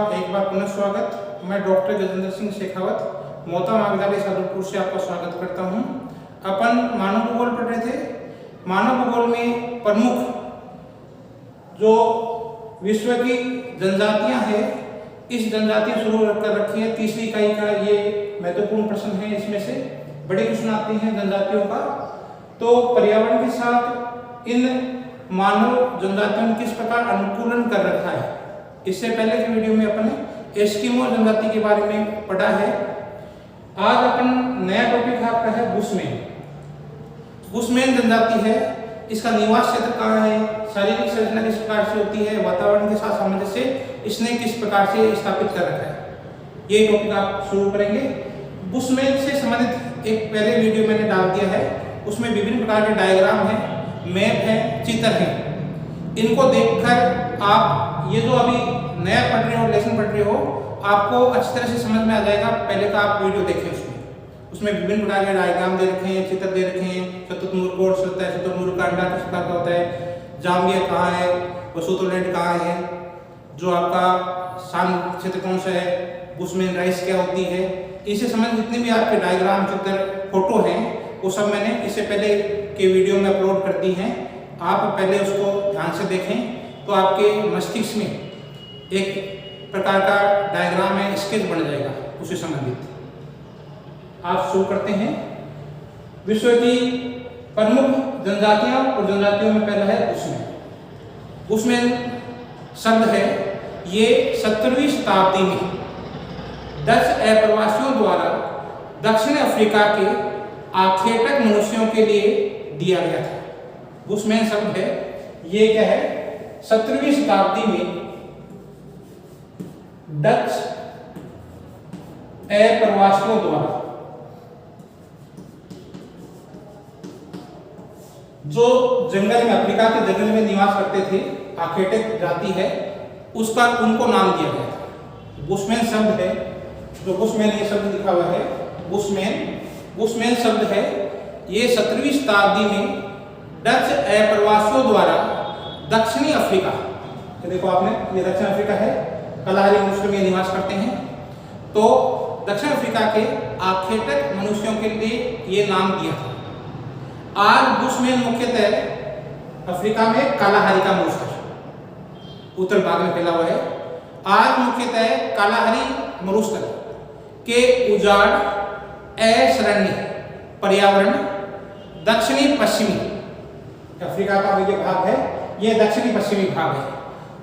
एक बार पुनः स्वागत। मैं डॉक्टर गजेंद्र सिंह शेखावत मोहता महाविद्यालय सादुलपुर से आपका स्वागत करता हूं। अपन मानव भूगोल पढ़ रहे थे। मानव भूगोल में प्रमुख जो विश्व की जनजातियां हैं, इस जनजातियां शुरू कर रखी है। तीसरी इकाई का ये महत्वपूर्ण प्रश्न है। इसमें से बड़े क्वेश्चन आते हैं जनजातियों का। तो पर्यावरण के साथ इन मानव जनजातियों ने किस प्रकार अनुकूलन कर रखा है। इससे पहले की वीडियो में अपने एस्किमो जनजाति के बारे में पढ़ा है। आज अपन नया टॉपिक आपका है बुशमैन। बुशमैन जनजाति है। इसका निवास क्षेत्र कहाँ है, शारीरिक संरचना किस प्रकार से होती है, वातावरण के साथ सामंजस्य इसने किस प्रकार से स्थापित कर रखा है, ये टॉपिक आप शुरू करेंगे। बुशमैन से संबंधित एक पहले वीडियो मैंने डाल दिया है। उसमें विभिन्न प्रकार के डायग्राम है, मैप है, चित्र है। इनको देखकर आप ये जो अभी नया पढ़ रहे हो, लेसन पढ़ रहे हो, आपको अच्छी तरह से समझ में आ जाएगा। पहले का आप वीडियो देखें। उसमें विभिन्न प्रकार के डायग्राम दे रखे हैं, चित्र दे रखे हैं। शतुर्मुर्ग कोर्स होता है, शतुर्मुर्ग का अंडा किस प्रकार का होता है, जाम्बिया कहाँ है, वसुतोलैंड कहाँ है, जो आपका शांत क्षेत्र कौन सा है, बुशमैन राइस क्या होती है। इससे संबंधित जितने भी आपके डायग्राम, चित्र, फोटो हैं, वो सब मैंने इससे पहले के वीडियो में अपलोड कर दी हैं। आप पहले उसको ध्यान से देखें तो आपके मस्तिष्क में एक प्रकार का डायग्राम है, स्केच बन जाएगा उससे संबंधित। आप शुरू करते हैं। विश्व की प्रमुख जनजातियां और जनजातियों में पहला है बुशमैन। बुशमैन शब्द है, ये 17वीं शताब्दी में डच अप्रवासियों द्वारा दक्षिण अफ्रीका के आखेटक मनुष्यों के लिए दिया गया था। बुशमैन शब्द है, ये क्या है, 17वीं शताब्दी में डच अप्रवासियों द्वारा जो जंगल में, अफ्रीका के जंगल में निवास करते थे, आखेटक जाति है, उसका उनको नाम दिया गया था। बुशमैन शब्द है, जो बुशमैन ये शब्द लिखा हुआ है, बुशमैन शब्द है, ये 17वीं शताब्दी में डच अप्रवासियों द्वारा दक्षिणी अफ्रीका, देखो आपने, ये दक्षिण अफ्रीका है, कलाहारी मनुष्य में निवास करते हैं। तो दक्षिण अफ्रीका के आखेटक मनुष्यों के लिए ये नाम दिया था। आज बुशमैन मुख्यतः अफ्रीका में कालाहारी का मनुष्य उत्तर भाग में फैला हुआ है। आज मुख्यतः कालाहारी मरुस्थल के उजाड़ असरण्य पर्यावरण दक्षिणी पश्चिमी अफ्रीका का ये भाग है, ये दक्षिणी पश्चिमी भाग है।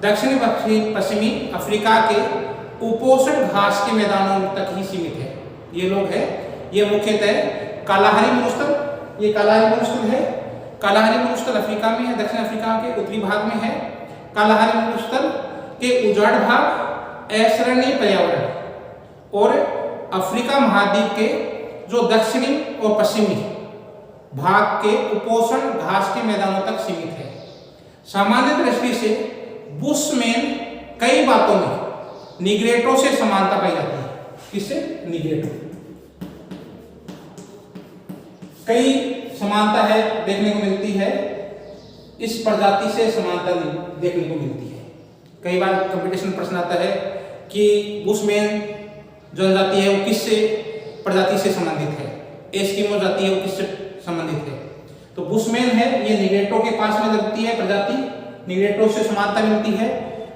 दक्षिणी पश्चिमी अफ्रीका के उपोषण घास के मैदानों तक ही सीमित है। ये लोग है, ये मुख्यतः कालाहारी मरुस्थल, ये कालाहारी मरुस्थल है। कालाहारी मरुस्थल अफ्रीका में है, दक्षिण अफ्रीका के उत्तरी भाग में है। कालाहारी मरुस्थल के उजाड़ भाग असरण्य पर्यावरण और अफ्रीका महाद्वीप के जो दक्षिणी और पश्चिमी भाग के उपोषण घास के मैदानों तक सीमित है। सामान्य दृष्टि से बुशमैन कई बातों में निग्रेटो से समानता पाई जाती है। किससे? निग्रेटो। कई समानता है देखने को मिलती है, इस प्रजाति से समानता देखने को मिलती है। कई बार कंपटीशन प्रश्न आता है कि बुशमैन जनजाति है वो किससे प्रजाति से संबंधित है, एस्किमो जाति है वो किससे संबंधित है। तो बुशमैन है, ये निग्रेटो के पास में लगती है प्रजाति, निग्रेटो से समानता मिलती है।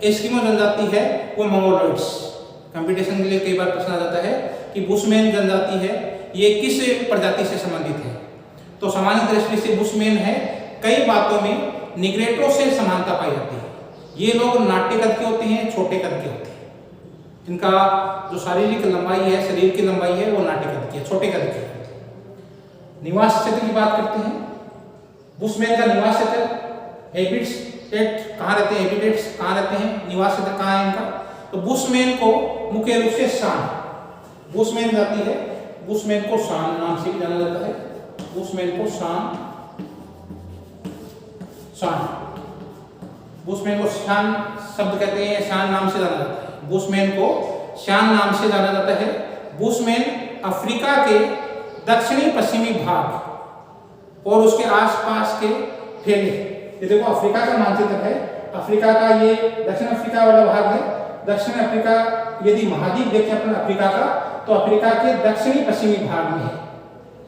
एस्किमो जनजाति है वो मंगोलॉइड्स। कंपटीशन के लिए कई बार प्रश्न आ जाता है कि बुशमैन जनजाति है ये किस प्रजाति से संबंधित है। तो सामान्य दृष्टि से बुशमैन है, कई बातों में निग्रेटो से समानता पाई जाती है। ये लोग नाट्य कद के होते हैं, छोटे कद के होते हैं। इनका जो शारीरिक लंबाई है, शरीर की लंबाई है, वो नाट्य कद की है, छोटे कद की है। निवास क्षेत्र की बात करते हैं। बुशमैन का निवास क्षेत्र, हैबिटेट कहाँ रहते हैं, हैबिटेट्स कहाँ रहते हैं, निवास क्षेत्र कहाँ है इनका। तो बुशमैन को मुख्य रूप से शान, बुशमैन जाति है, बुशमैन को शान नाम से भी जाना जाता है। बुशमैन को शान बुशमैन को शान शब्द कहते हैं, शान नाम से जाना जाता है। बुशमैन को शान नाम से जाना जाता है। बुशमैन अफ्रीका के दक्षिणी पश्चिमी भाग और उसके आसपास के फैले, ये देखो अफ्रीका का मानचित्र है, अफ्रीका का ये दक्षिण अफ्रीका वाला भाग है दक्षिण अफ्रीका, यदि महाद्वीप देखें अपन अफ्रीका का, तो अफ्रीका के दक्षिणी पश्चिमी भाग में है।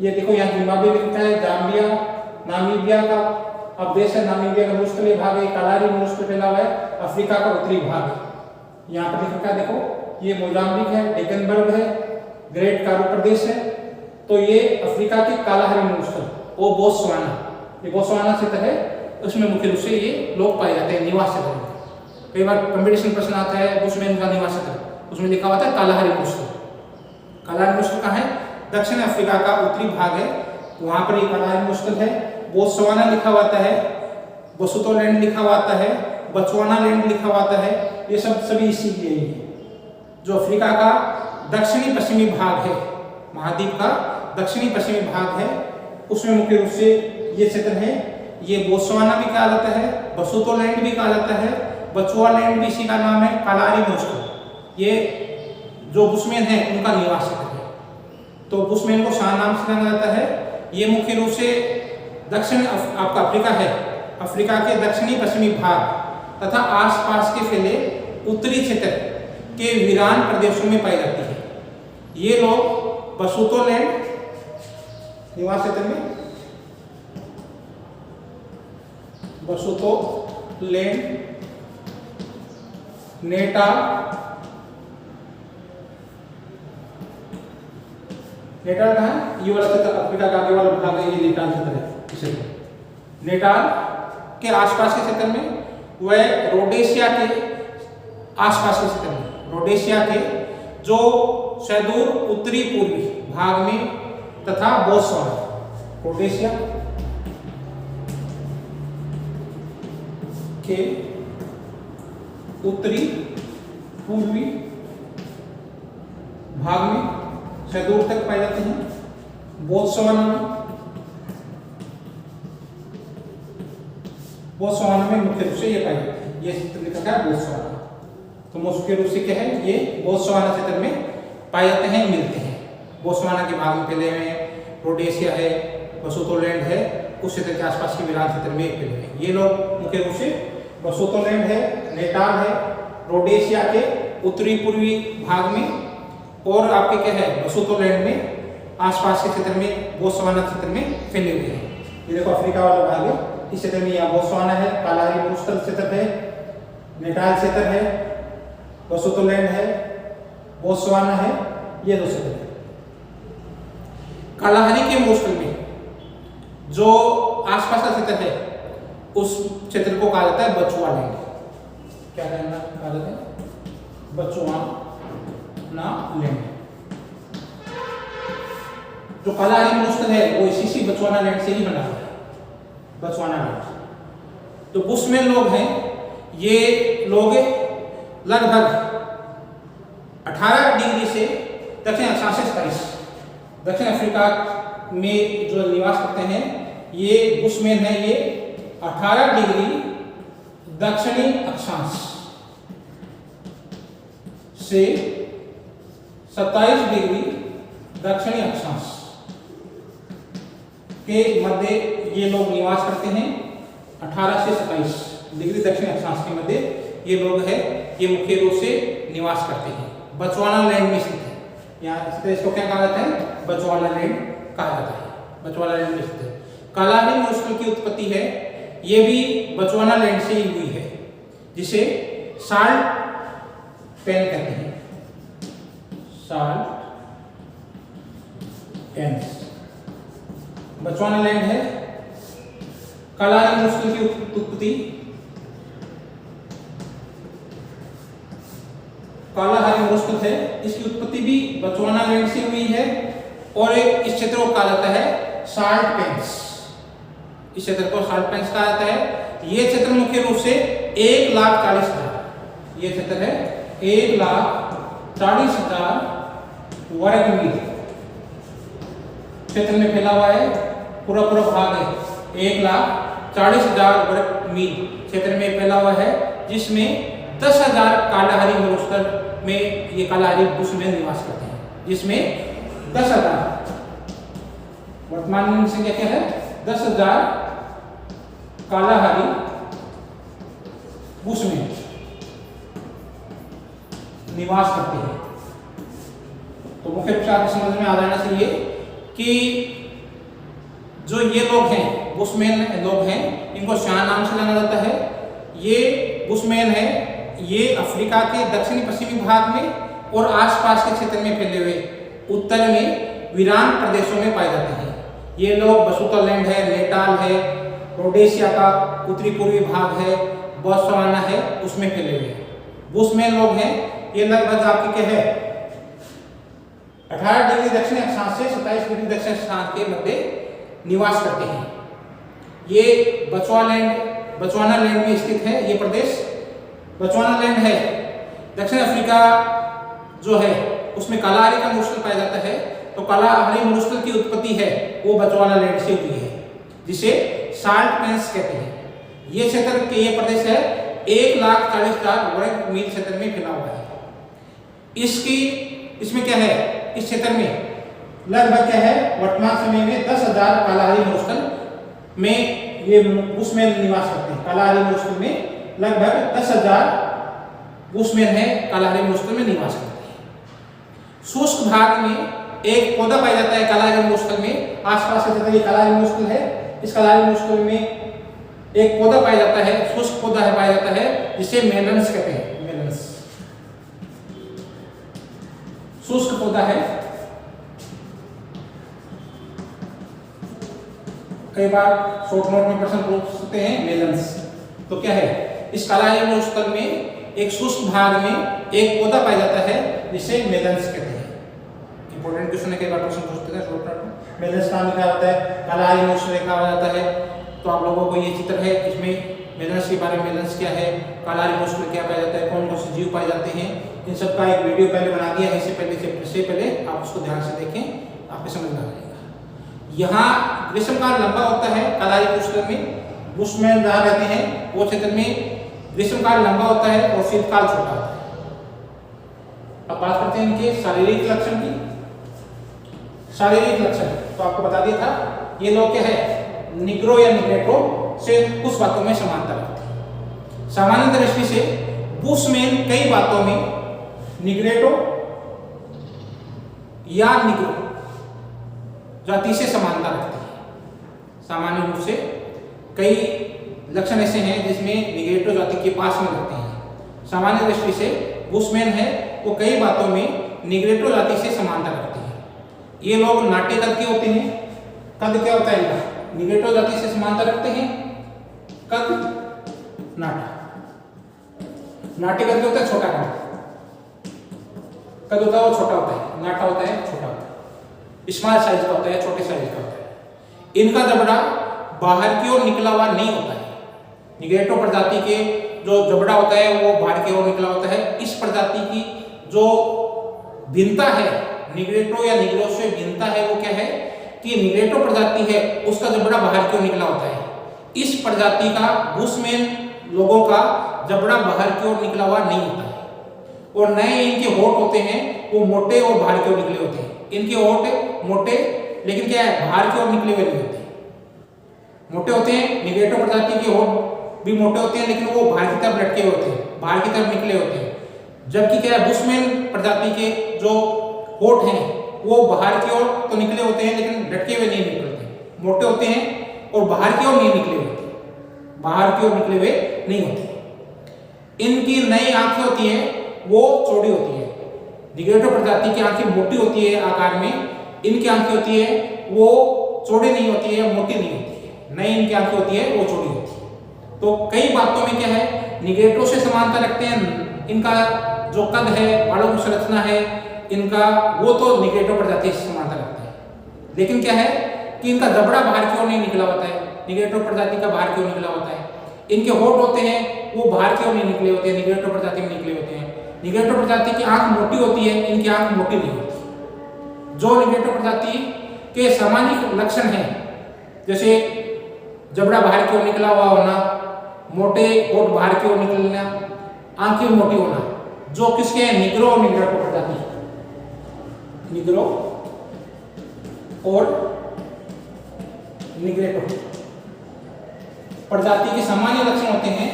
ये देखो यहाँ जिम्बाब्वे लिखता है, जाम्बिया, नामीबिया का अब देश है, नामीबिया का मरुस्थलीय भाग है, कालारी मरुस्थल फैला हुआ है, अफ्रीका का उत्तरी भाग है। यहाँ पर लिखा है देखो, ये मोजाम्बिक है, डेकनबर्ग है, ग्रेट कारू प्रदेश है। तो ये अफ्रीका के कालाहारी मरुस्थल, वो बोत्सवाना, ये बोत्सवाना क्षेत्र है, उसमें मुख्य रूप से ये लोग पाए जाते हैं, निवास क्षेत्र। कई बार कंपटीशन प्रश्न आता है बुशमैन का निवास क्षेत्र, उसमें लिखा होता है कालाहारी मरुस्थल। कालाहारी मरुस्थल कहाँ है? दक्षिण अफ्रीका का उत्तरी भाग है, वहां पर ये कालाहारी मरुस्थल है। बोत्सवाना लिखा हुआ है, बसुतोलैंड लिखा हुआ है, बचवाना लैंड लिखा हुआ है, ये सब सभी इसी लिए ही है। जो अफ्रीका का दक्षिणी पश्चिमी भाग है, महाद्वीप का दक्षिणी पश्चिमी भाग है, उसमें मुख्य रूप से ये क्षेत्र है। ये बोत्सवाना भी कहा जाता है, बसुतोलैंड भी कहा जाता है, बचुआलैंड भी इसी का नाम है, कालाहारी मरुस्थल। ये जो बुशमैन है उनका निवास क्षेत्र है, तो बुशमैन को शाह नाम से जाना जाता है। ये मुख्य रूप से दक्षिण आपका अफ्रीका है, अफ्रीका के दक्षिणी पश्चिमी भाग तथा आसपास के फैले उत्तरी क्षेत्र के वीरान प्रदेशों में पाई जाती है। ये लोग बसुतोलैंड निवास क्षेत्र में, बसुतोलैंड, नेटाल, नेटाल कहाँ है? ये वाला क्षेत्र अफ्रीका का आगे वाला भाग है, ये नेटाल क्षेत्र है। इसे नेटाल के आसपास के क्षेत्र में, वह रोडेशिया के आसपास के क्षेत्र में, रोडेशिया के जो सुदूर उत्तरी पूर्वी भाग में तथा बोत्सवाना, रोडेशिया के उत्तरी पूर्वी भाग में सुदूर तक पाए जाते हैं। बोत्सवाना में मुख्य रूप से ये पाई जाती है, ये क्षेत्र लिखा है बोत्सवाना। तो मुख्य रूप से क्या है, ये बोत्सवाना क्षेत्र में पाए जाते हैं, मिलते हैं। बोत्सवाना के भाग में फैले हुए हैं, रोडेशिया है, बसुतोलैंड है, उस क्षेत्र के आसपास के वीरान क्षेत्र में फैले हैं। ये लोग मुख्य रूप से बसुतोलैंड है, नेटाल है, रोडेशिया के उत्तरी पूर्वी भाग में, और आपके क्या है बसुतोलैंड में आसपास के क्षेत्र में, बोत्सवाना क्षेत्र में फैले हुए हैं। ये देखो अफ्रीका वाला भाग है, इस क्षेत्र में यहाँ बोत्सवाना है, कालाहारी मरुस्थल क्षेत्र है, नेटाल क्षेत्र है, बसुतोलैंड है, बोत्सवाना है, ये दो क्षेत्र है। कालाहारी के मरुस्थल में जो आसपास का क्षेत्र है, उस क्षेत्र को कहा जाता है बचुआलैंड। क्या कहा जाता है? बचुआना लैंड। जो कालाहारी मरुस्थल है वो इसी बचुआना लैंड से ही बना हुआ है, बचुआना लैंड। तो बुशमैन लोग हैं, ये लोग लगभग 18 डिग्री से दक्षिण अक्षांश से 27 दक्षिण अफ्रीका में जो निवास करते हैं, ये बुशमैन है, ये 18 डिग्री दक्षिणी अक्षांश से 27 डिग्री दक्षिणी अक्षांश के मध्य ये लोग निवास करते हैं। 18 से 27 डिग्री दक्षिण अक्षांश के मध्य ये लोग है, ये मुख्य रूप से निवास करते हैं। बचुआना लैंड में स्थित है, यहाँ इसको क्या कहा जाता है? बचुआना लैंड कहा जाता है, बचुआना लैंड में स्थित है। कालाहारी मरुस्थल की उत्पत्ति है, ये भी बचुआना लैंड से ही हुई है, जिसे साल्ट पैन कहते हैं, साल्ट पैन्स बचुआना लैंड है। कालाहारी मरुस्थल की उत्पत्ति कालाहारी मरुस्थल है, इसकी उत्पत्ति भी बचुआना लैंड से हुई है, और इस क्षेत्र को कहा जाता है साल्ट पैन्स। इस क्षेत्र को साल्ट पैन्स कहा जाता है। ये क्षेत्र मुख्य रूप से 1,40,000, ये क्षेत्र है 1,40,000 वर्ग मील क्षेत्र में फैला हुआ है। पूरा भाग है 1,40,000 वर्ग मील क्षेत्र में फैला हुआ है, जिसमें 10,000 कालाहारी मरुस्थल में ये कालाहारी बुशमैन निवास करते हैं, जिसमें 10,000 वर्तमान में संख्या क्या है? 10,000 कालाहारी बुशमैन निवास करते हैं। तो मुख्य रूप से आपको समझ में आ जाना चाहिए कि जो ये लोग हैं बुशमैन लोग हैं, इनको श्यान नाम से जाना जाता है। ये बुशमैन है, ये अफ्रीका के दक्षिणी पश्चिमी भाग में और आसपास के क्षेत्र में फैले हुए उत्तर में वीरान प्रदेशों में पाए जाते हैं। ये लोग बसुतोलैंड है, नेटाल है, रोडेशिया का उत्तरी पूर्वी भाग है, बोत्सवाना है, उसमें फैले हुए हैं। बुशमैन लोग हैं, ये लगभग आपके क्या है 18 डिग्री दक्षिण अक्षांश से 27 डिग्री दक्षिण अक्षांश के मध्य निवास करते हैं। ये बचवाना लैंड में स्थित है। ये प्रदेश बचवाना लैंड है। दक्षिण अफ्रीका जो है उसमें कालाहारी का मरुस्थल पाया जाता है। तो कालाहारी मरुस्थल की उत्पत्ति है वो बचवाना लैंड से हुई है, जिसे साल्ट प्लेन्स कहते हैं। ये क्षेत्र के ये प्रदेश है 1,40,000 वर्ग मील क्षेत्र में फैला हुआ है। इसमें क्या है, इस क्षेत्र में लगभग क्या है वर्तमान समय में 10,000 कालाहारी मरुस्थल में ये बुशमैन निवास करते हैं। कालाहारी मरुस्थल में लगभग 10,000 बुशमैन है, कालाहारी मरुस्थल में निवास करते हैं। शुष्क भाग में एक पौधा पाया जाता है कालाहारी मरुस्थल में, आसपास का क्षेत्र ये कालाहारी मरुस्थल है। इस कालाहारी मरुस्थल में एक पौधा पाया जाता है, शुष्क पौधा है पाया जाता है, जिसे मेलन्स कहते हैं। मेलन्स शुष्क पौधा है। कई बार शॉर्ट नोट में प्रश्न पूछ सकते हैं मेलन्स। तो क्या है, इस कालाहारी मरुस्थल में एक शुष्क भाग में एक पौधा पाया जाता है जिसे मेलन्स कहते हैं। इंपॉर्टेंट क्वेश्चन है, कई बार प्रश्न पूछते हैं शॉर्ट नोट में। मेलन्स नाम लिखा होता है, कालाहारी मरुस्थल लिखा हुआ जाता है। तो आप लोगों को ये चित्र है, इसमें मेलन्स के बारे में, मेलन्स क्या है, कालाहारी मरुस्थल क्या पाया जाता है, कौन कौन से जीव पाए जाते हैं, इन सब का एक वीडियो पहले बना दिया है। इससे पहले आप उसको ध्यान से देखें, आपको समझ में आ जाएगा। यहाँ ग्रीष्मकाल लंबा होता है कालाहारी मरुस्थल में। बुशमैन जहाँ रहते हैं वो क्षेत्र में ग्रीष्मकाल लंबा होता है और शीतकाल छोटा होता है। अब बात करते हैं इनके शारीरिक लक्षण की। शारीरिक लक्षण तो आपको बता दिया था, ये लोग क्या है निग्रो या निग्रेटो से कुछ बातों में समानता रखते हैं। सामान्य दृष्टि से बुशमैन कई बातों में निग्रेटो या निग्रो जाति से समानता रखते हैं। सामान्य रूप से कई लक्षण ऐसे हैं जिसमें निग्रेटो जाति के पास में लगते हैं। सामान्य दृष्टि से बुशमैन है वो कई बातों में निग्रेटो जाति से समानता रखते हैं। ये लोग नाट्य कद के होते हैं। कद क्या होता है इनका, निग्रेटो जाति से समानता रखते हैं। कद नाटा, नाट्य कद क्या होता है छोटा कद, कद होता है वो छोटा होता है, नाटा होता है छोटा होता है, स्मॉल साइज का होता है, छोटे साइज का होता है। इनका जबड़ा बाहर की ओर निकला हुआ नहीं होता है। निग्रेटो प्रजाति के जो जबड़ा होता है वो बाहर की ओर निकला होता है। इस प्रजाति की जो भिन्नता है निग्रेटो या निग्रो से भिन्नता है वो क्या है कि निग्रेटो प्रजाति है उसका जबड़ा बाहर की ओर निकला होता है। इस प्रजाति का बुशमैन लोगों का जबड़ा बाहर की ओर निकला हुआ नहीं होता है। और नए इनके होठ होते हैं वो मोटे और बाहर की ओर निकले होते हैं। इनके होठ मोटे लेकिन क्या है बाहर की ओर निकले हुए नहीं होते, मोटे होते हैं। निग्रेटो प्रजाति के होठ भी मोटे होते हैं लेकिन वो बाहर की तरफ लटके होते हैं, बाहर की तरफ निकले होते हैं। जबकि क्या है बुशमैन प्रजाति के जो होठ हैं वो बाहर की ओर तो निकले होते हैं लेकिन लटके हुए नहीं निकलते, मोटे होते हैं और बाहर की ओर नहीं निकले होते, बाहर की ओर निकले हुए नहीं होते। इनकी नई आंखें होती हैं वो चौड़ी होती है। निग्रेटो प्रजाति की आंखें मोटी होती है आकार में, इनकी आंखें होती है वो चौड़ी नहीं होती है, मोटी नहीं होती है। नई इनकी आंखें होती है वो चौड़ी होती है। तो कई बातों में क्या है निग्रेटो से समानता रखते हैं। इनका जो कद है, बालों की संरचना है इनका, वो तो निग्रेटो प्रजाति से समानता रखता है। लेकिन क्या है कि इनका जबड़ा बाहर की ओर नहीं निकला होता है। निग्रेटो प्रजाति का बाहर की ओर निकला होता है। इनके होठ होते हैं वो बाहर की ओर नहीं निकले होते हैं, निग्रेटो प्रजाति में निकले होते हैं। निग्रेटो प्रजाति की आंख मोटी होती है, इनकी आंख मोटी नहीं होती। जो निग्रेटो प्रजाति के सामान्य लक्षण हैं जैसे जबड़ा बाहर की ओर निकला हुआ होना, मोटे होठ बाहर की ओर निकलना, आंखें मोटी होना, जो किसके हैं निग्रो और निग्रेटो प्रजाति, निग्रो और निग्रेटो प्रजाति के सामान्य लक्षण होते हैं,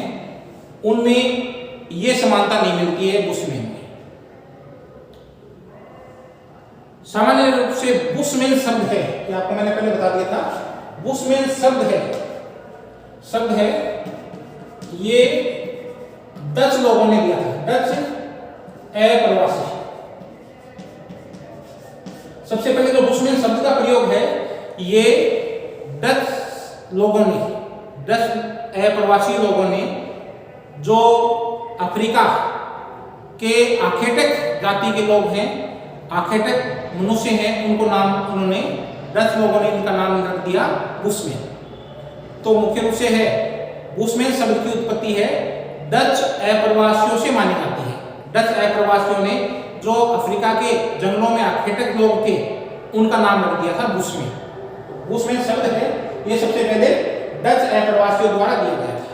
उनमें ये समानता नहीं मिलती है बुशमैन में। सामान्य रूप से बुशमैन शब्द है, ये आपको मैंने पहले बता दिया था। बुशमैन शब्द है ये डच लोगों ने दिया था, डच अप्रवासी। सबसे पहले जो बुशमैन शब्द का प्रयोग है ये डच लोगों ने, डच अप्रवासी लोगों ने, जो अफ्रीका के आखेटक जाति के लोग हैं, आखेटक मनुष्य हैं, उनको नाम उन्होंने, डच लोगों ने इनका नाम रख दिया बुशमैन। तो मुख्य रूप से है बुशमैन शब्द की उत्पत्ति है डच अप्रवासियों से मानी जाती है। डच अप्रवासियों ने जो अफ्रीका के जंगलों में आखेटक लोग थे उनका नाम रख दिया था बुशमैन। बुशमैन शब्द है ये सबसे पहले डच अप्रवासियों द्वारा दिया गया था।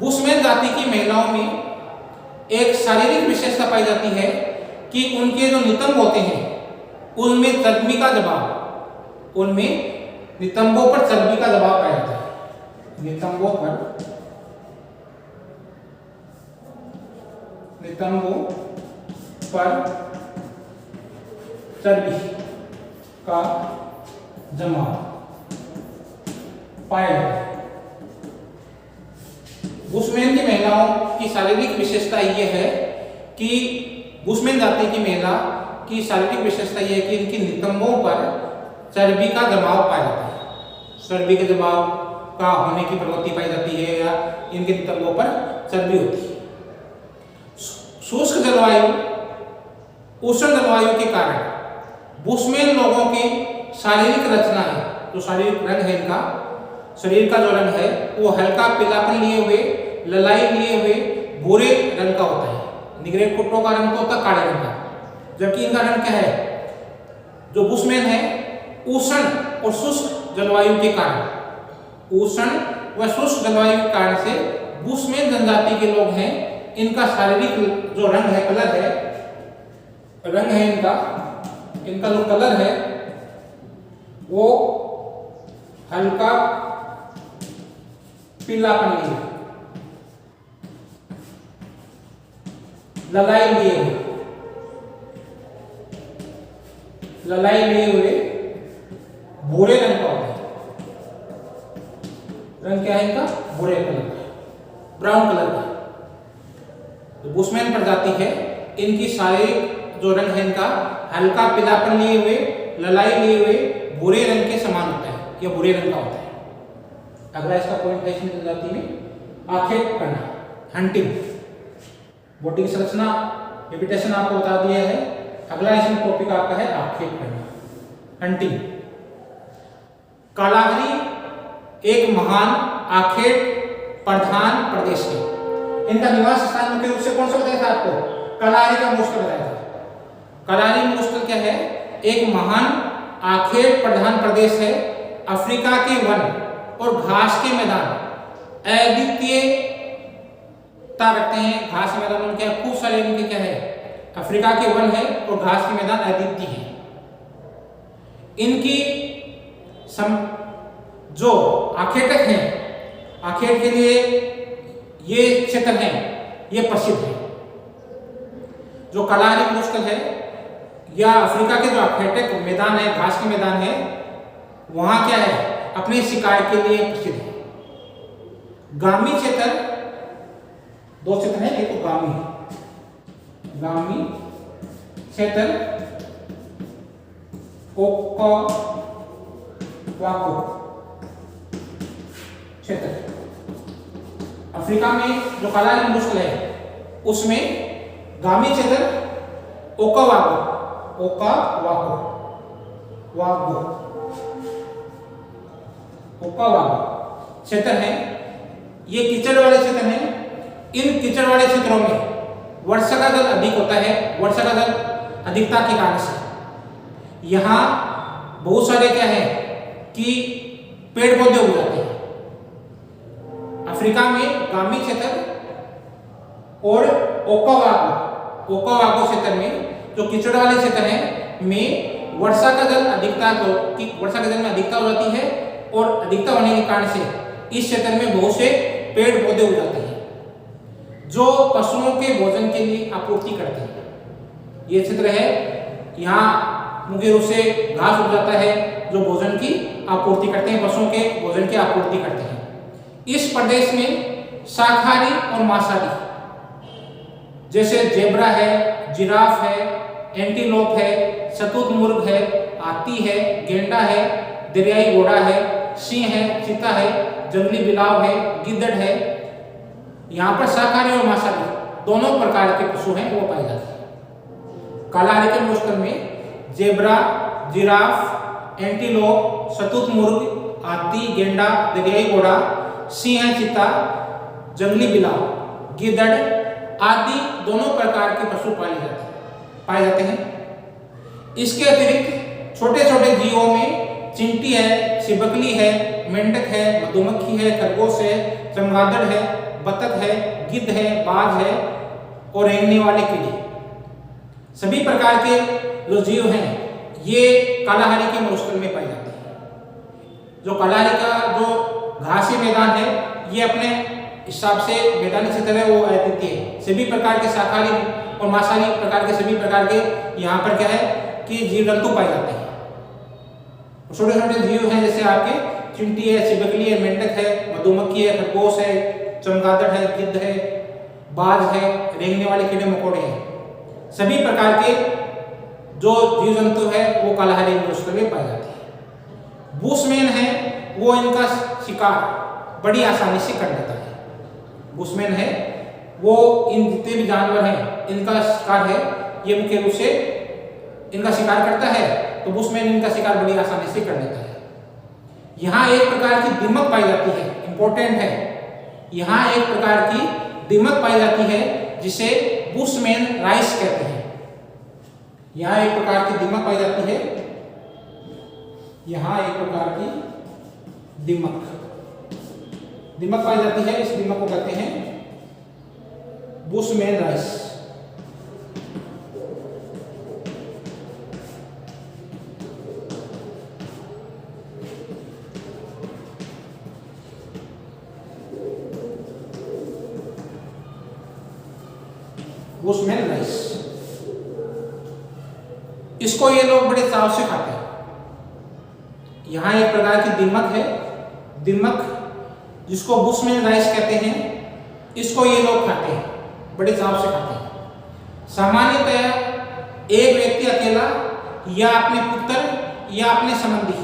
बुशमैन जाति की महिलाओं में एक शारीरिक विशेषता पाई जाती है कि उनके जो नितंब होते हैं उनमें चर्बी का दबाव, उनमें नितंबों पर चर्बी का दबाव पाया जाता है। नितंबों पर चर्बी का जमाव पाया जाता है। बुशमैन की महिलाओं की शारीरिक विशेषता यह है कि बुशमैन जाति की महिला की शारीरिक विशेषता यह है कि इनकी नितंबों पर चर्बी का जमाव पाया जाता है। चर्बी के जमाव का होने की प्रवृत्ति पाई जाती है या इनके नितंबों पर चर्बी होती है। शुष्क जलवायु, उष्ण जलवायु के कारण बुशमैन लोगों की शारीरिक रचना है, जो शारीरिक रंग है इनका, शरीर का जो रंग है वो हल्का पीलापन लिए हुए, ललाई लिए हुए भूरे रंग का होता है। निग्रे कुट्टों का रंग तो होता है काले रंग का, जबकि इनका रंग क्या है, जो बुशमैन है उष्ण और शुष्क जलवायु के कारण, उष्ण व शुष्क जलवायु के कारण से बुशमैन जनजाति के लोग हैं, इनका शारीरिक जो रंग है, कलर है, रंग है इनका जो कलर है वो हल्का पीलापन लिए, ललाई लिए हुए भूरे रंग का होता है। रंग क्या है इनका, भूरे कलर का, ब्राउन कलर का। तो बुशमैन प्रजाति है, इनकी शारीरिक जो रंग है इनका हल्का पीलापन लिए हुए, ललाई लिए हुए भूरे रंग के समान होता है, यह भूरे रंग का होता है। अगला इसका पॉइंट है इसमें जनजाति में आखेट करना, हंटिंग। बॉडी की संरचना हैबिटेशन आपको बता दिया है। अगला इसमें टॉपिक आपका है आखेट करना, हंटिंग। कालाहारी एक महान आखेट प्रधान प्रदेश है। इनका निवास स्थान मुख्य रूप से कौन सा बताया था आपको, कालाहारी का मुश्किल बताया था। कालाहारी मुश्किल क्या है, एक महान आखेट प्रधान प्रदेश है। अफ्रीका के वन और घास के मैदान अद्वितीयता रखते हैं। घास के मैदान में क्या खूब सारे इनके क्या है, अफ्रीका के वन है और घास के मैदान अद्वितीय है। इनकी जो आखेटक हैं, आखेट के लिए ये क्षेत्र है, ये प्रसिद्ध है। जो कालाहारी मुश्किल है या अफ्रीका के जो आखेटक मैदान है, घास के मैदान है, वहां क्या है, अपने शिकार के लिए प्रसिद्ध है। गामी क्षेत्र, दो क्षेत्र है, एक तो गामी क्षेत्र, ओकावाको क्षेत्र। अफ्रीका में जो कालाहारी मुश्किल है उसमें गामी क्षेत्र, ओकावाको क्षेत्र है। ये कीचड़ वाले क्षेत्र हैं। इन कीचड़ वाले क्षेत्रों में वर्षा का जल अधिक होता है। वर्षा का जल अधिकता के कारण से यहाँ बहुत सारे क्या है कि पेड़ पौधे उग जाते हैं। अफ्रीका में गामी क्षेत्र और ओकावाको क्षेत्र में जो कीचड़ वाले क्षेत्र हैं में वर्षा का जल अधिकता वर्षा के जल में अधिकता हो जाती है और अधिकता होने के कारण से इस क्षेत्र में बहुत से पेड़ पौधे उग जाते हैं जो पशुओं के भोजन के लिए आपूर्ति करते हैं। ये क्षेत्र है, यहाँ मुख्य रूप से घास उग जाता है जो भोजन की आपूर्ति करते हैं, पशुओं के भोजन की आपूर्ति करते हैं। इस प्रदेश में शाकाहारी और मांसाहारी जैसे जेब्रा है, जिराफ है, एंटीलोप है, शतुत मुर्ग है, हाथी है, गेंडा है, दरियाई घोड़ा है, सिंह है, चीता है, जंगली बिलाव है, गिद्धड़ है। यहाँ पर शाकाहारी और मांसाहारी दोनों प्रकार के पशु हैं वो पाए जाते हैं। कालाहारी के मौसम में जेब्रा, जिराफ, एंटीलोप, शतुत मुर्ग, हाथी, गेंडा, दरियाई घोड़ा, सिंह, चीता, जंगली बिलाव, गिद्धड़ आदि दोनों प्रकार के पशु पाए जाते हैं। इसके अतिरिक्त छोटे छोटे जीवों में चींटी है, छिपकली है, मेंढक है, मधुमक्खी है, खरगोश है, चमगादड़ है, बतख है, गिद्ध है, बाज है और रेंगने वाले कीड़े, सभी प्रकार के जो जीव हैं ये कालाहारी के मरुस्थल में पाए जाते हैं। जो कालाहारी का जो घासी मैदान है ये अपने हिसाब से मैदानी क्षेत्र है वो अद्वितीय है। सभी प्रकार के शाकाहारी और मांसाहारी प्रकार के सभी प्रकार के यहाँ पर क्या है कि जीव जंतु पाए जाते हैं। छोटे छोटे जीव हैं जैसे आपके चिंटी है, छिपकली है, मेंढक है, मधुमक्खी है, खरगोश है, चमगादड़ है, गिद्ध है, बाज है, रेंगने वाले कीड़े मकोड़े हैं। सभी प्रकार के जो जीव जंतु है वो कालाहारी मरुस्थल में पाए जाते हैं। बुशमैन है वो इनका शिकार बड़ी आसानी से कर लेता है। बुशमैन है वो इन जितने भी जानवर हैं इनका शिकार है, ये मुख्य रूप से इनका शिकार करता है, तो बुशमैन इनका शिकार बड़ी आसानी से कर लेता है। यहाँ एक प्रकार की दीमक पाई जाती है, इंपॉर्टेंट है, यहाँ एक प्रकार की दीमक पाई जाती है जिसे बुशमैन राइस कहते हैं। यहाँ एक प्रकार की दीमक पाई जाती है, यहाँ एक प्रकार की दीमक पाई जाती है। इस दीमक को कहते हैं बुशमैन राइस। बुशमैन राइस, इसको ये लोग बड़े चाव से खाते हैं। यहाँ एक प्रकार की दीमक है, दीमक जिसको बुशमैन राइस कहते हैं, इसको ये लोग खाते हैं, बड़े चाव से खाते हैं। सामान्यतया एक व्यक्ति अकेला या अपने पुत्र या अपने संबंधी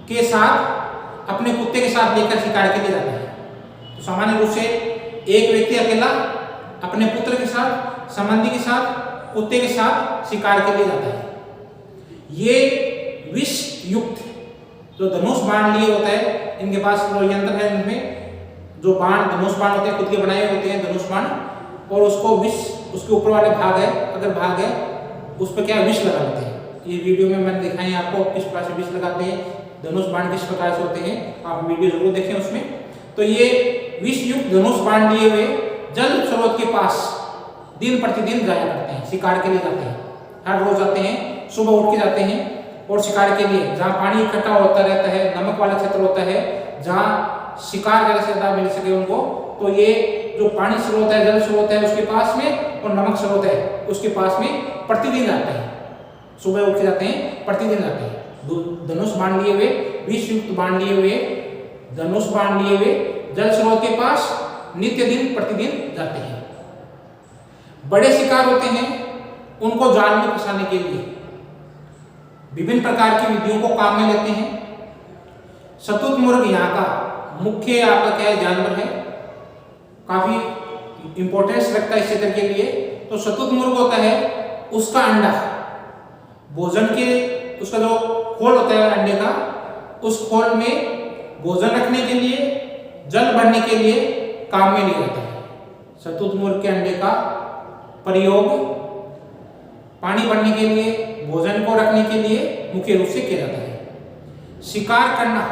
के साथ अपने कुत्ते के साथ लेकर शिकार के लिए जाता है। तो सामान्य रूप से एक व्यक्ति अकेला अपने पुत्र के साथ, संबंधी के साथ, कुत्ते के साथ शिकार के लिए जाता है। ये विष युक्त जो धनुष बाण लिए होता है, इनके पास जो यंत्र है इनमें जो बाण धनुष बाण होते हैं, खुद के बनाए होते हैं धनुष बाण, और उसको विष उसके ऊपर वाले भाग है, अगर भाग है उस पर क्या विष लगा लेते हैं। ये वीडियो में मैंने दिखाई है आपको किस प्रकार से विष लगाते हैं, धनुष बाण किस प्रकार से होते हैं, आप वीडियो जरूर देखें उसमें। तो ये विष युक्त धनुष बाण लिए हुए जल स्रोत के पास दिन प्रतिदिन जाया करते हैं, शिकार के लिए जाते हैं। हर रोज जाते हैं, सुबह उठ के जाते हैं और शिकार के लिए, जहाँ पानी इकट्ठा होता रहता है, नमक वाला क्षेत्र होता है, जहाँ शिकार ज़्यादा से ज़्यादा मिल सके उनको, तो ये जो पानी स्रोत है, जल स्रोत है उसके पास में, और नमक स्रोत है उसके पास में प्रतिदिन जाते हैं। सुबह उठ के जाते हैं, प्रतिदिन जाते हैं। धनुष बाण लिए हुए, विष युक्त बाण लिए हुए, धनुष बाण लिए हुए जल स्रोत के पास नित्य दिन प्रतिदिन जाते हैं। बड़े शिकार होते हैं, उनको जाल में फंसाने के लिए विभिन्न प्रकार की विधियों को काम में लेते हैं। शतुत मुर्ग यहाँ का मुख्य आपका क्या है जानवर है, काफी इंपॉर्टेंस रखता है इस क्षेत्र के लिए। तो शतुत मुर्ग होता है, उसका अंडा भोजन के, उसका जो खोल होता है अंडे का, उस खोल में भोजन रखने के लिए, जल भरने के लिए काम में लिया जाता है। शतुत मुर्ग के अंडे का प्रयोग पानी भरने के लिए, भोजन को रखने के लिए मुख्य रूप से किया जाता है। शिकार करना,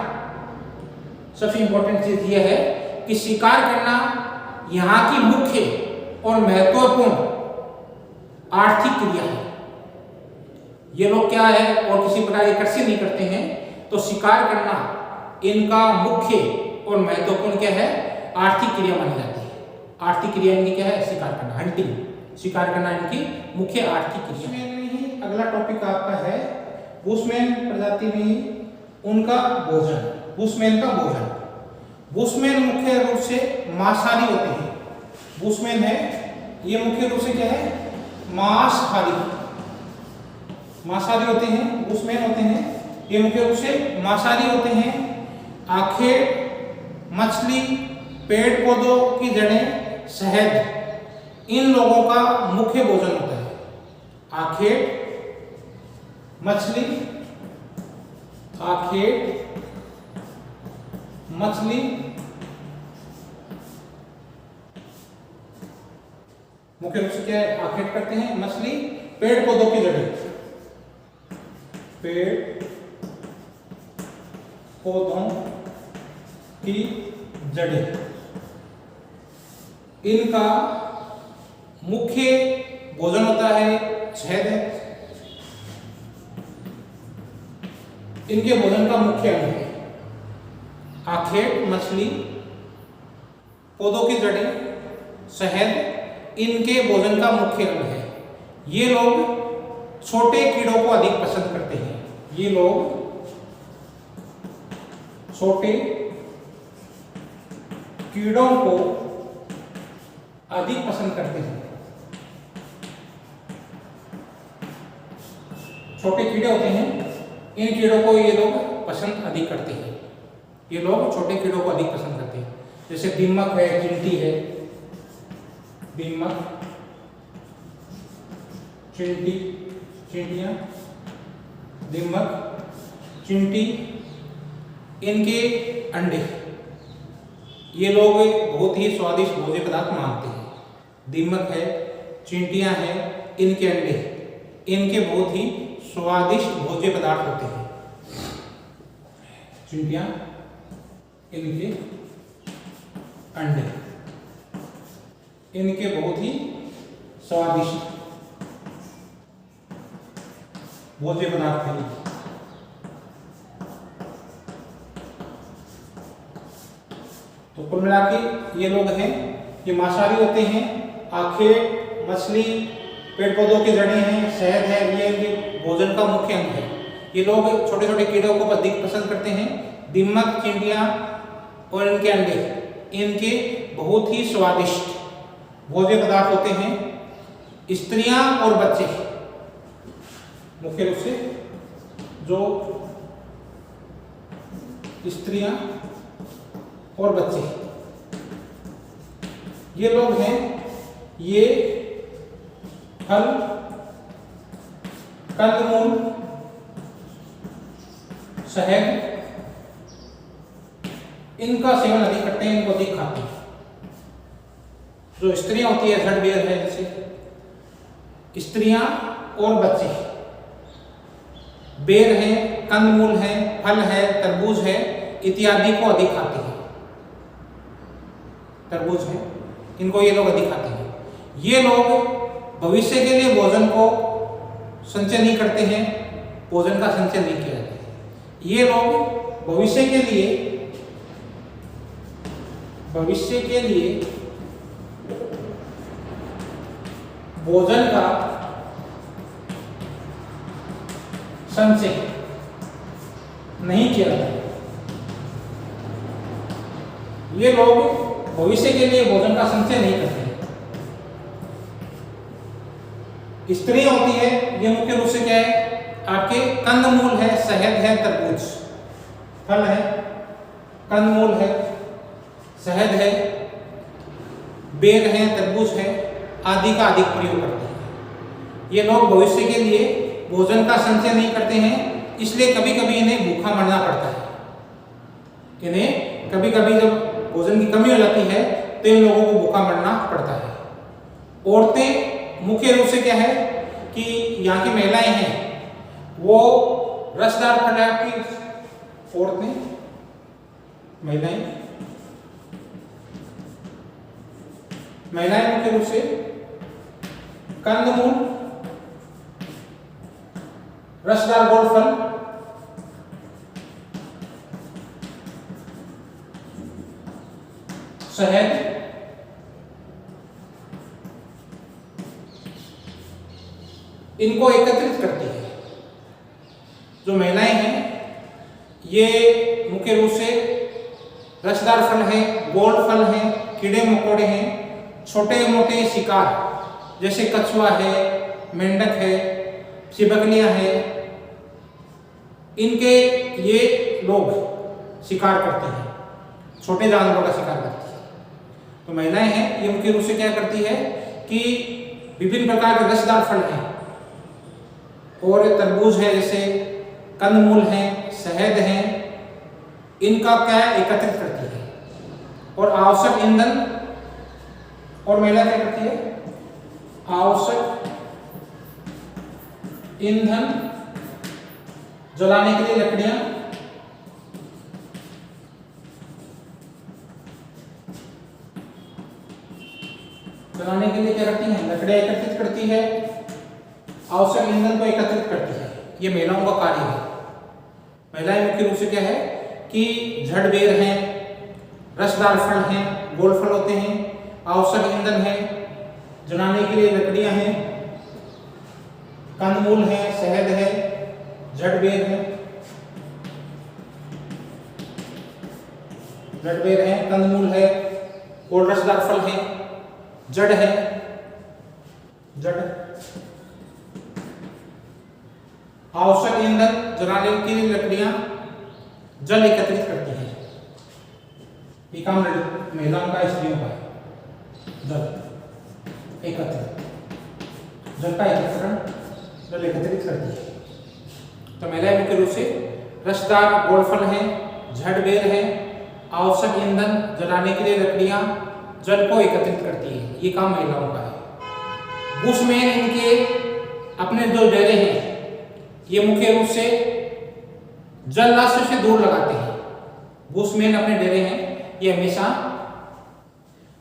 सबसे इंपॉर्टेंट चीज यह है कि शिकार करना यहाँ की मुख्य और महत्वपूर्ण आर्थिक क्रिया है। ये लोग क्या है और किसी प्रकार की कृषि नहीं करते हैं, तो शिकार करना इनका मुख्य और महत्वपूर्ण क्या है, आर्थिक क्रिया मानी जाती है। आर्थिक क्रिया इनकी क्या है, शिकार करना, हंटिंग। शिकार करना इनकी मुख्य आर्थिक क्रिया। बुशमैन में ही अगला टॉपिक आपका है बुशमैन प्रजाति में उनका भोजन, बुशमैन का भोजन। बुशमैन मुख्य रूप से मांसाहारी होते हैं। बुशमैन है ये मुख्य रूप से क्या है, मांसाहारी होते हैं, बुशमैन होते हैं ये मुख्य रूप से मांसाहारी होते हैं। आखेट, मछली, पेड़ पौधों की जड़ें, शहद इन लोगों का मुख्य भोजन होता है। आखेट, मछली, मुख्य रूप से क्या है, आखेट करते हैं, मछली, पेड़ पौधों की जड़ें, पेड़ पौधों की जड़ें इनका मुख्य भोजन होता है शहद, इनके भोजन का मुख्य अंग है। आखेट, मछली, पौधों की जड़ें, शहद इनके भोजन का मुख्य अंग है। ये लोग छोटे कीड़ों को अधिक पसंद करते हैं। ये लोग छोटे कीड़ों को अधिक पसंद करते हैं। छोटे कीड़े होते हैं, इन कीड़ों को ये लोग पसंद अधिक करते हैं। ये लोग छोटे कीड़ों को अधिक पसंद करते हैं, जैसे दीमक है, चींटी है, दीमक, चींटियां, दीमक, चींटी, इनके अंडे ये लोग बहुत ही स्वादिष्ट भोज्य पदार्थ मानते हैं। दीमक है, चींटियां हैं, इनके अंडे इनके बहुत ही स्वादिष्ट भोज्य पदार्थ होते हैं। चींटियां, इनके अंडे इनके बहुत ही स्वादिष्ट भोज्य पदार्थ हैं। तो कुल मिला के ये लोग हैं, ये मांसाहारी होते हैं। आखेट, मछली, पेड़ पौधों की जड़ें हैं, शहद है, ये इनके भोजन का मुख्य अंग है। ये लोग छोटे छोटे कीड़ों को अधिक पसंद करते हैं। दीमक, चींटियां और इनके अंडे इनके बहुत ही स्वादिष्ट भोज्य पदार्थ होते हैं। स्त्रियां और बच्चे मुख्य रूप से जो स्त्रियां और बच्चे ये लोग हैं, ये फल, कंदमूल, शहद इनका सेवन अधिक करते हैं, इनको अधिक खाते हैं। जो स्त्रियां होती है, झड़बेर है, जैसे स्त्रियां और बच्चे बेर है, कंदमूल है, फल है, तरबूज है इत्यादि को अधिक खाते हैं। तरबूज है, इनको ये लोग अधिक खाते हैं। ये लोग भविष्य के लिए भोजन को संचय नहीं करते हैं, भोजन का संचय नहीं किया जाता है। ये लोग भविष्य के लिए भोजन का संचय नहीं किया जाता। ये लोग भविष्य के लिए भोजन का संचय नहीं करते हैं। स्त्री होती है, ये मुख्य रूप से क्या है, आपके कंदमूल है, शहद है, तरबूज, फल है, कंदमूल है, शहद है, बेर है, तरबूज है आदि का अधिक प्रयोग करते हैं। ये लोग भविष्य के लिए भोजन का संचय नहीं करते हैं, इसलिए कभी कभी इन्हें भूखा मरना पड़ता है। इन्हें कभी कभी जब भोजन की कमी हो जाती है तो इन लोगों को भूखा मरना पड़ता है। औरतें मुख्य रूप से क्या है कि यहाँ की महिलाएं हैं वो रसदार फल की औरतें, महिलाएं मुख्य रूप से कंदमूल, रसदार गोल फल, शहद इनको एकत्रित करती है। जो महिलाएं हैं ये मुख्य रूप से रसदार फल हैं, गोल फल हैं, कीड़े मकोड़े हैं, छोटे मोटे शिकार जैसे कछुआ है, मेंढक है, चिपकलियां हैं, इनके ये लोग शिकार करते हैं, छोटे जानवरों का शिकार करती है। तो महिलाएं हैं ये मुख्य रूप से क्या करती है कि विभिन्न प्रकार के रसदार फल हैं और तरबूज है, जैसे कंदमूल हैं, शहद हैं, इनका क्या एकत्रित करती है और आवश्यक ईंधन। और महिला क्या करती है? आवश्यक ईंधन जलाने के लिए लकड़ियां जलाने के लिए क्या करती हैं? लकड़ियां एकत्रित करती है, आवश्यक ईंधन को एकत्रित करती है। ये महिलाओं का कार्य है। महिलाएं मुख्य रूप से क्या है कि झड़बेर हैं, रसदार फल हैं, गोल फल होते हैं, आवश्यक ईंधन है, जलाने के लिए लकड़ियां हैं, कंदमूल है, शहद है, झड़बेर है, कंदमूल है और रसदार फल है, जड़ है, आवश्यक ईंधन जलाने के लिए लकड़ियां, जल एकत्रित करती है। ये काम महिलाओं का, स्त्रियों का है। जल का एकत्रीकरण, जल एकत्रित करती है। तो महिलाएं मुख्य रूप से रसदार गोल फल है, झड़बेर है, आवश्यक ईंधन जलाने के लिए लकड़ियां, जल को एकत्रित करती है। ये काम महिलाओं का है। बुशमैन इनके अपने जो डेरे हैं ये मुख्य रूप से जलाशय से दूर लगाते हैं। बुशमैन अपने डेरे हैं ये हमेशा,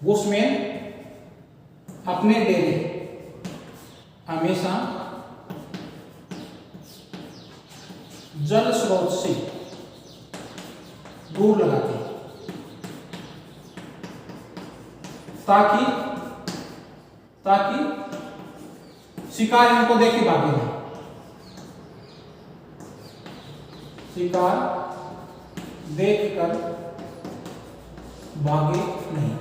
बुशमैन अपने डेरे हमेशा जल स्रोत से दूर लगाते हैं ताकि शिकार इनको देख के भागे नहीं, शिकार देखकर भागे नहीं।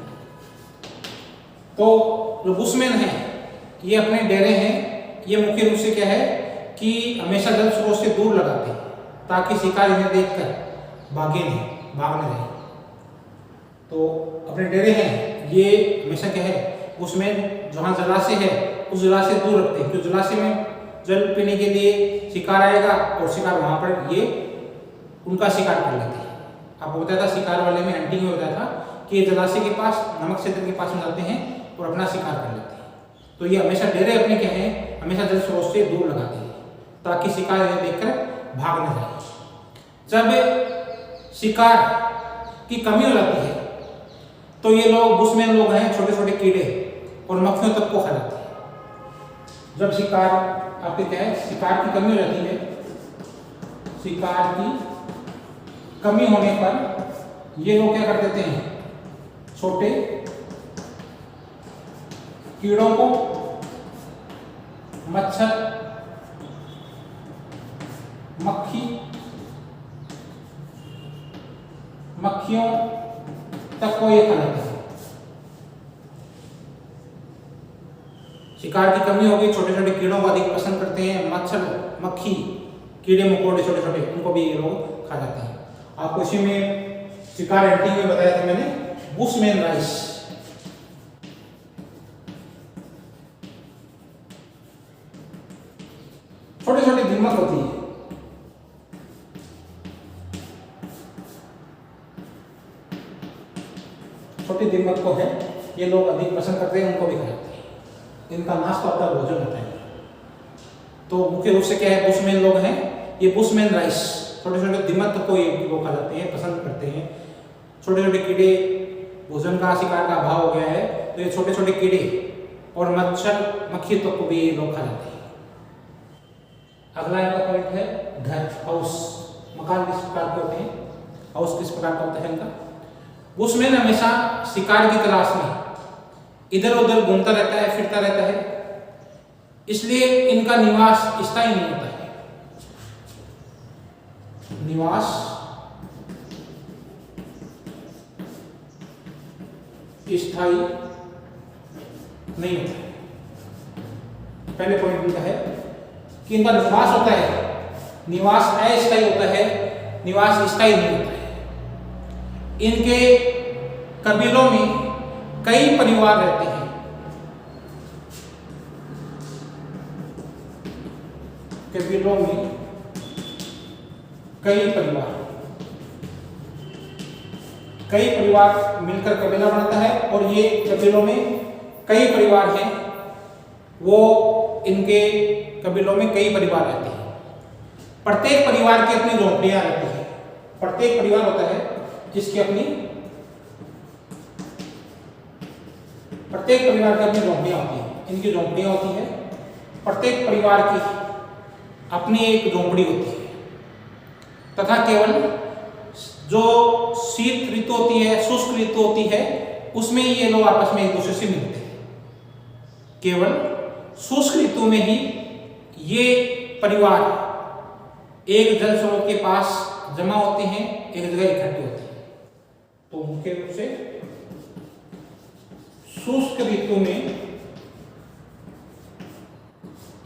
तो जो बुशमैन है ये अपने डेरे हैं, ये मुख्य रूप से क्या है कि हमेशा जल स्रोत से दूर लगाते हैं ताकि शिकार इन्हें देखकर भागे नहीं, भागने रहे। तो अपने डेरे हैं ये हमेशा क्या है, उसमें जहाँ जलाशय है उस जलाशय से दूर रखते हैं, क्योंकि जलाशय में जल पीने के लिए शिकार आएगा और शिकार वहां पर ये उनका शिकार कर लेते हैं। आपको बताया था शिकार वाले में, हंटिंग में बताया था कि ये जलाशय के पास, नमक क्षेत्र के पास में जाते हैं और अपना शिकार कर लेते हैं। तो ये हमेशा डेरे अपने क्या है, हमेशा जल स्रोत से दूर लगाते हैं ताकि शिकार इन्हें देखकर भाग न जाए। जब शिकार की कमी हो जाती है तो ये लोग, बुशमैन लोग हैं, छोटे छोटे कीड़े और मक्खियों तक को खा जाते हैं। जब शिकार आपके क्या है, शिकार की कमी हो जाती है, शिकार की कमी होने पर ये लोग क्या कर देते हैं, छोटे कीड़ों को, मच्छर, मक्खियों तक को ये खा लेते हैं। शिकार की कमी होगी, छोटे छोटे कीड़ों को अधिक पसंद करते हैं, मच्छर, मक्खी, कीड़े मकोड़े छोटे छोटे, उनको भी ये लोग खा जाते हैं। आपको इसी में शिकार हंटिंग में बताया था मैंने, बुशमैन राइस। छोटे छोटे दीमक होती है, छोटी दीमक को है ये लोग अधिक पसंद करते हैं, उनको भी खा जाते हैं। इनका नाश्ता होता है, भोजन होता है। तो मुख्य रूप से क्या है, बुशमैन लोग हैं ये, बुशमैन राइस, छोटे छोटे दीमक को ये लोग खा जाते हैं, पसंद करते हैं। छोटे छोटे कीड़े, भोजन का, शिकार का अभाव हो गया है तो ये छोटे छोटे कीड़े और मच्छर, मक्खी तक को भी ये लोग खा जाते हैं। अगला इनका पॉइंट है घर, हाउस। मकान किस प्रकार के होते हैं, हाउस किस प्रकार का होता है इनका। बुशमैन हमेशा शिकार की तलाश में इधर उधर घूमता रहता है, फिरता रहता है। इसलिए इनका निवास स्थायी नहीं होता है। निवास स्थायी नहीं होता है। पहले पॉइंट इनका है कि इनका निवास होता है, निवास अस्थायी होता है, निवास स्थायी नहीं होता है। इनके कबीलों में कई परिवार रहते हैं। कबीलों में कई परिवार मिलकर कबीला बनता है और ये कबीलों में कई परिवार हैं, वो इनके कबीलों में कई परिवार रहते हैं। प्रत्येक परिवार की अपनी झोंपड़ियां रहती है। प्रत्येक परिवार होता है जिसकी अपनी, प्रत्येक परिवार की अपनी झोंपड़ियां होती हैं। इनकी झोंपड़ियां होती है, प्रत्येक परिवार की अपनी एक झोंपड़ी होती है। तथा केवल जो शीत ऋतु होती है, शुष्क ऋतु होती है, उसमें ये लोग आपस में एक दूसरे से मिलते हैं। केवल शुष्क ऋतु में ही ये परिवार एक जल स्रोत के पास जमा होते हैं, एक जगह इकट्ठे होते हैं। तो मुख्य रूप से शुष्क ऋतु में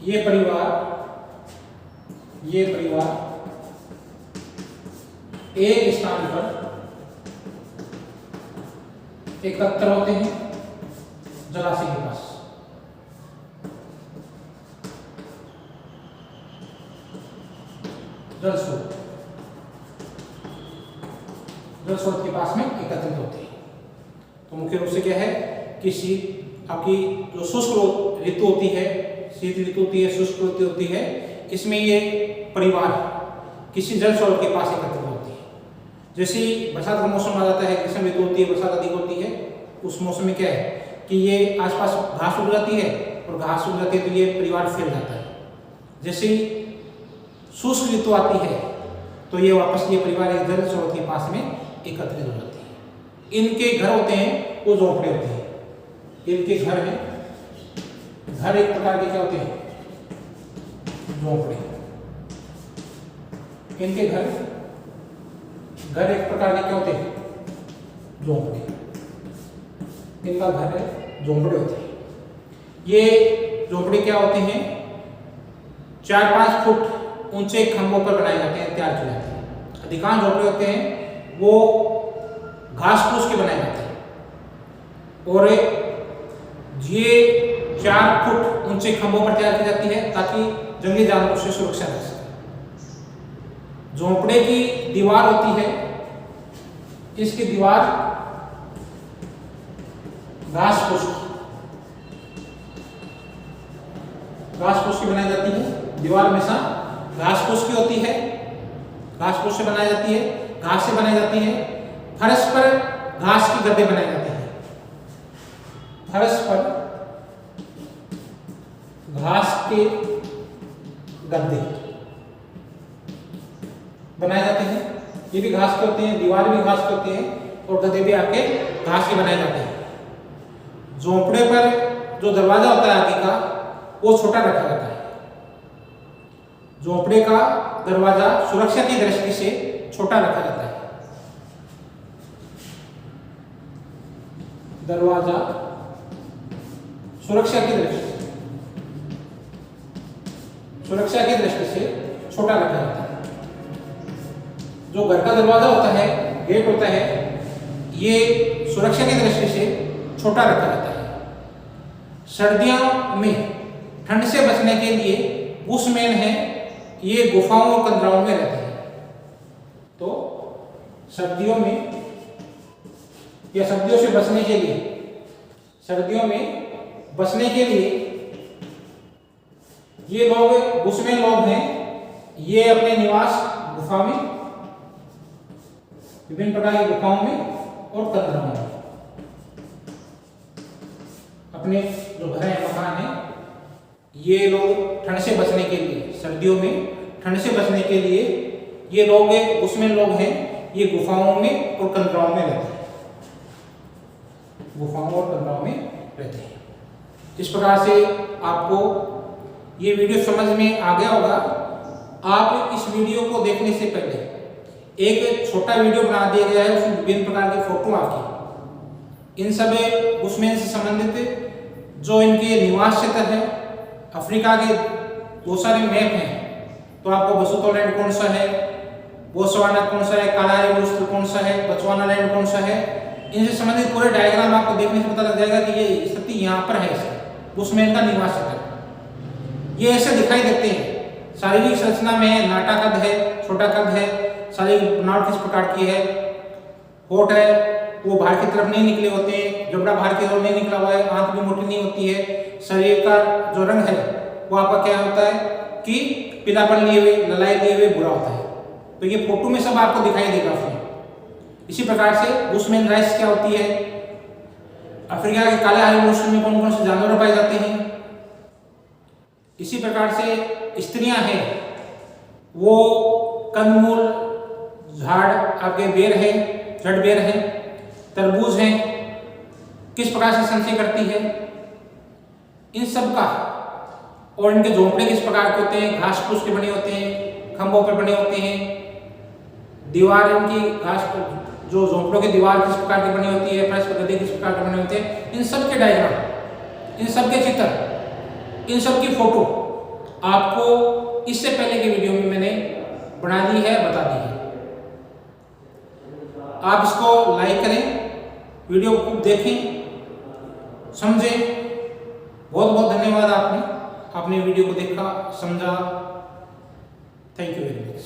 ये परिवार एक स्थान पर एकत्र होते हैं जलाशय के पास। जल स्रोत के पास में एकत्रित होते हैं। तो मुख्य रूप से क्या है कि आपकी जो शुष्क ऋतु होती है, शीत ऋतु होती है, शुष्क ऋतु होती है, इसमें ये परिवार किसी जल स्रोत के पास एकत्रित होती है। जैसे बरसात का मौसम आ जाता है, ग्रीष्म ऋतु होती है, बरसात अधिक होती है, उस मौसम में क्या है कि ये आसपास घास उग जाती है और घास उग जाती है तो ये परिवार फैल जाता है। जैसे शुष्क ऋतु आती है तो ये वापस ये परिवार एक जल स्रोत के पास में एकत्रित हो जाते हैं। इनके घर होते हैं वो झोंपड़े होते हैं। इनके घर हैं, घर एक प्रकार के क्या होते हैं, झोंपड़े। इनके घर एक प्रकार के क्या होते हैं, झोंपड़े। इनका घर है, झोंपड़े होते हैं। ये झोंपड़े क्या होते हैं, 4-5 फुट ऊंचे खंभों पर बनाए जाते हैं, तैयार किए जाते हैं। अधिकांश झोंपड़े होते हैं वो घास फूस के बनाए जाते हैं और ये 4 फुट ऊंचे खंभों पर तैयार की जाती है ताकि जंगली जानवरों से सुरक्षा रह सके। झोंपड़े की दीवार होती है, इसकी दीवार घास फूस की बनाई जाती है। दीवार हमेशा घास फूस की होती है, घास फूस से बनाई जाती है, घास से बनाई जाती है। फर्श पर घास की गद्दे बनाए जाते हैं। फर्श पर घास के गद्दे बनाए जाते हैं। ये भी घास के होते हैं, दीवार भी घास की होती है और गद्दे भी आपके घास के बनाए जाते हैं। झोंपड़े पर जो दरवाजा होता है आगे का वो छोटा रखा जाता है। झोंपड़े का दरवाजा सुरक्षा की दृष्टि से छोटा रखा जाता है। दरवाजा सुरक्षा की दृष्टि से छोटा रखा जाता है। जो घर का दरवाजा होता है, गेट होता है, ये सुरक्षा की दृष्टि से छोटा रखा जाता है। सर्दियों में ठंड से बचने के लिए बुशमैन है, ये गुफाओं और कंदराओं में रहते हैं। तो सर्दियों में या सर्दियों से बचने के लिए, सर्दियों में बचने के लिए ये लोग बुशमैन लोग हैं, ये अपने निवास गुफा में, विभिन्न प्रकार की गुफाओं में और कंदराओं में, अपने जो घर है, मकान है, ये लोग ठंड से बचने के लिए, सर्दियों में ठंड से बचने के लिए ये लोग बुशमैन लोग हैं, ये गुफाओं में और कंदराओं में रहते हैं। गुफाओं और कंदराओं में रहते हैं। इस प्रकार से आपको ये वीडियो समझ में आ गया होगा। आप इस वीडियो को देखने से पहले एक छोटा वीडियो बना दिया गया है, उसमें विभिन्न प्रकार की फोटो आपकी, इन सब बुशमैन से संबंधित जो इनके निवास क्षेत्र है, अफ्रीका के बहुत सारे मैप हैं। तो आपको बसुतो लैंड कौन सा है, बोत्सवाना कौन सा है, कालारी कौन सा है, बचवाना लैंड कौन सा है, इनसे संबंधित पूरे डायग्राम आपको देखने से पता लग जाएगा कि ये स्थिति यहाँ पर है, इसका बुशमैन का निवास क्षेत्र। ये ऐसे दिखाई देते हैं। शारीरिक संरचना में नाटा कद है, छोटा कद है, शारीरिक बनावट किस प्रकार की है, होठ है वो बाहर की तरफ नहीं निकले होते हैं, जबड़ा बाहर की तरफ नहीं निकला हुआ है, आंख भी मोटी नहीं होती है, शरीर का जो रंग है वो आपका क्या होता है कि पीलापन लिए हुए, ललाई लिए हुए भूरा होता है। तो ये फोटो में सब आपको दिखाई देगा फिर। इसी प्रकार से बुशमैन राइस क्या होती है, अफ्रीका के काले हारी मौसम में कौन कौन से जानवर पाए जाते हैं। इसी प्रकार से स्त्रियां हैं वो कंदमूल, झाड़ आपके बेर है, जड़ बेर है, तरबूज है, किस प्रकार से संचय करती है, इन सब का। और इनके झोंपड़े किस प्रकार के होते हैं, घास फूस के बने होते हैं, खंभों पर बने होते हैं, दीवार इनकी घास जो झोंपड़ों की दीवार किस प्रकार की बनी होती है, फर्श पर गद्दे किस प्रकार के बने होते हैं, इन सब के डायग्राम, इन सब के चित्र, इन सब की फोटो आपको इससे पहले के वीडियो में मैंने बना दी है, बता दी है। आप इसको लाइक करें, वीडियो को देखें, समझें। बहुत बहुत धन्यवाद आपने वीडियो को देखा, समझा। Thank you very much.